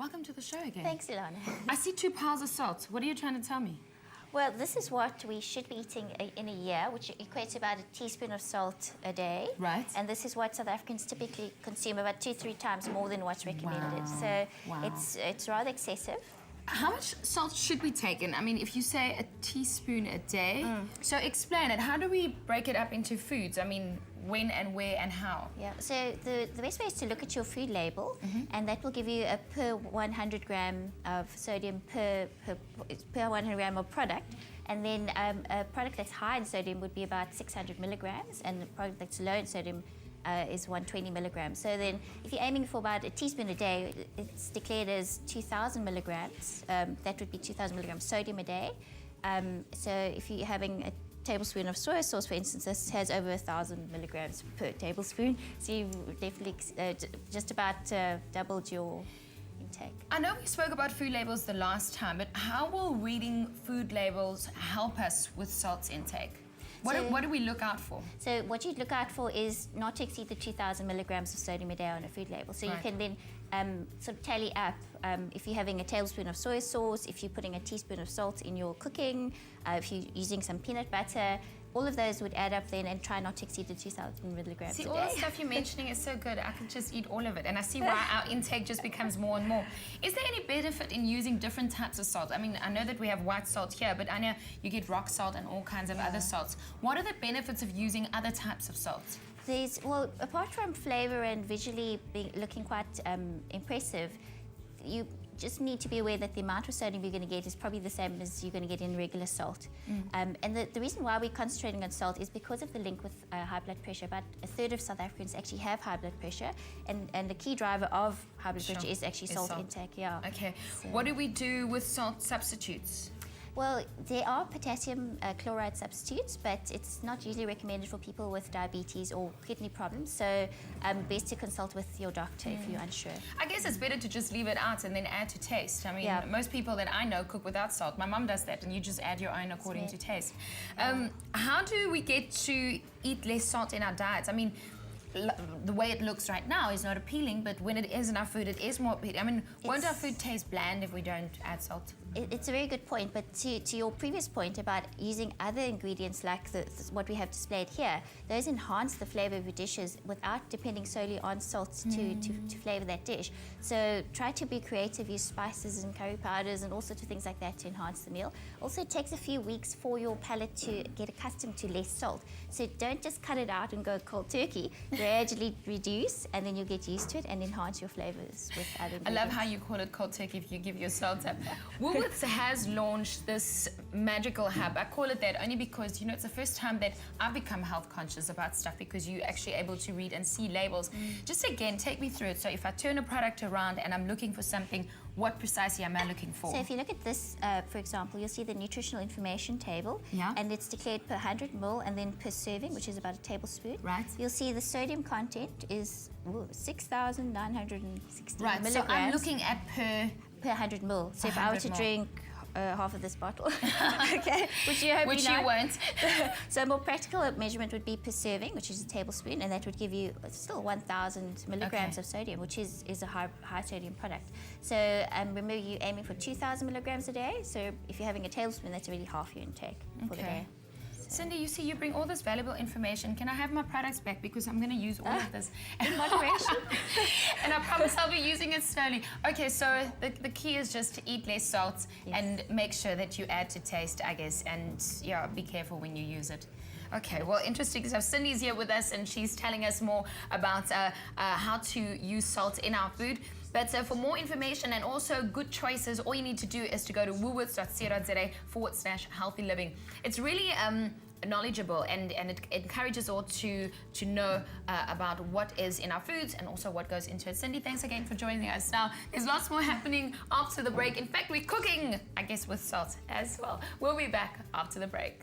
welcome to the show again. Thanks, Ilana. I see 2 piles of salt. What are you trying to tell me? Well, this is what we should be eating in a year, which equates to about a teaspoon of salt a day. Right. And this is what South Africans typically consume, about 2-3 times more than what's recommended. Wow. So it's rather excessive. How much salt should be taken? I mean, if you say a teaspoon a day, so explain it. How do we break it up into foods? I mean, when and where and how? Yeah, so the best way is to look at your food label, and that will give you a per 100 gram of sodium per 100 gram of product. And then a product that's high in sodium would be about 600 milligrams, and a product that's low in sodium is 120 milligrams. So then if you're aiming for about a teaspoon a day, it's declared as 2,000 milligrams. That would be 2,000 milligrams sodium a day. So if you're having a tablespoon of soy sauce, for instance, this has over 1,000 milligrams per tablespoon. So you've definitely just about doubled your intake. I know we spoke about food labels the last time, but how will reading food labels help us with salt intake? What do we look out for? So what you'd look out for is not to exceed the 2,000 milligrams of sodium a day on a food label. So you can then sort of tally up if you're having a tablespoon of soy sauce, if you're putting a teaspoon of salt in your cooking, if you're using some peanut butter. All of those would add up then, and try not to exceed the 2,000 milligrams a day. See, all the stuff you're mentioning is so good. I could just eat all of it, and I see why our intake just becomes more and more. Is there any benefit in using different types of salt? I mean, I know that we have white salt here, but I know you get rock salt and all kinds of other salts. What are the benefits of using other types of salts? Well, apart from flavor and visually looking quite impressive, you just need to be aware that the amount of sodium you're going to get is probably the same as you're going to get in regular salt. And the reason why we're concentrating on salt is because of the link with high blood pressure. About a third of South Africans actually have high blood pressure, and the key driver of high blood pressure is actually salt intake. Yeah. Okay. So what do we do with salt substitutes? Well, there are potassium chloride substitutes, but it's not usually recommended for people with diabetes or kidney problems. So best to consult with your doctor if you're unsure. I guess it's better to just leave it out and then add to taste. I mean, most people that I know cook without salt. My mom does that, and you just add your own according to taste. How do we get to eat less salt in our diets? I mean, the way it looks right now is not appealing, but when it is in our food, it is more appealing. I mean, won't our food taste bland if we don't add salt? It's a very good point, but to your previous point about using other ingredients like what we have displayed here, those enhance the flavor of your dishes without depending solely on salt to flavor that dish. So try to be creative, use spices and curry powders and all sorts of things like that to enhance the meal. Also, it takes a few weeks for your palate to get accustomed to less salt. So don't just cut it out and go cold turkey. Gradually reduce, and then you'll get used to it and enhance your flavors with other ingredients. I love how you call it cold turkey if you give your salt up. WOOLWORTHS has launched this magical hub. I call it that only because, you know, it's the first time that I've become health conscious about stuff, because you're actually able to read and see labels. Just again, take me through it. So if I turn a product around and I'm looking for something, what precisely am I looking for? So if you look at this, for example, you'll see the nutritional information table, and it's declared per 100 ml and then per serving, which is about a tablespoon. Right. You'll see the sodium content is 6,960 milligrams. So I'm looking at per 100 ml. So if I were to drink half of this bottle, okay, which you won't. So a more practical measurement would be per serving, which is a tablespoon, and that would give you still 1,000 milligrams of sodium, which is a high sodium product. So remember, you're aiming for 2,000 milligrams a day. So if you're having a tablespoon, that's already half your intake for the day. Cindy, you see, you bring all this valuable information. Can I have my products back, because I'm going to use all of this in moderation? And I promise I'll be using it slowly. Okay, so the key is just to eat less salt and make sure that you add to taste, I guess, and be careful when you use it. Okay, well, interesting. So Cindy's here with us, and she's telling us more about how to use salt in our food. But for more information and also good choices, all you need to do is to go to woolworths.co.za/healthy living. It's really knowledgeable, and it encourages all to know about what is in our foods and also what goes into it. Cindy, thanks again for joining us. Now, there's lots more happening after the break. In fact, we're cooking, I guess, with salt as well. We'll be back after the break.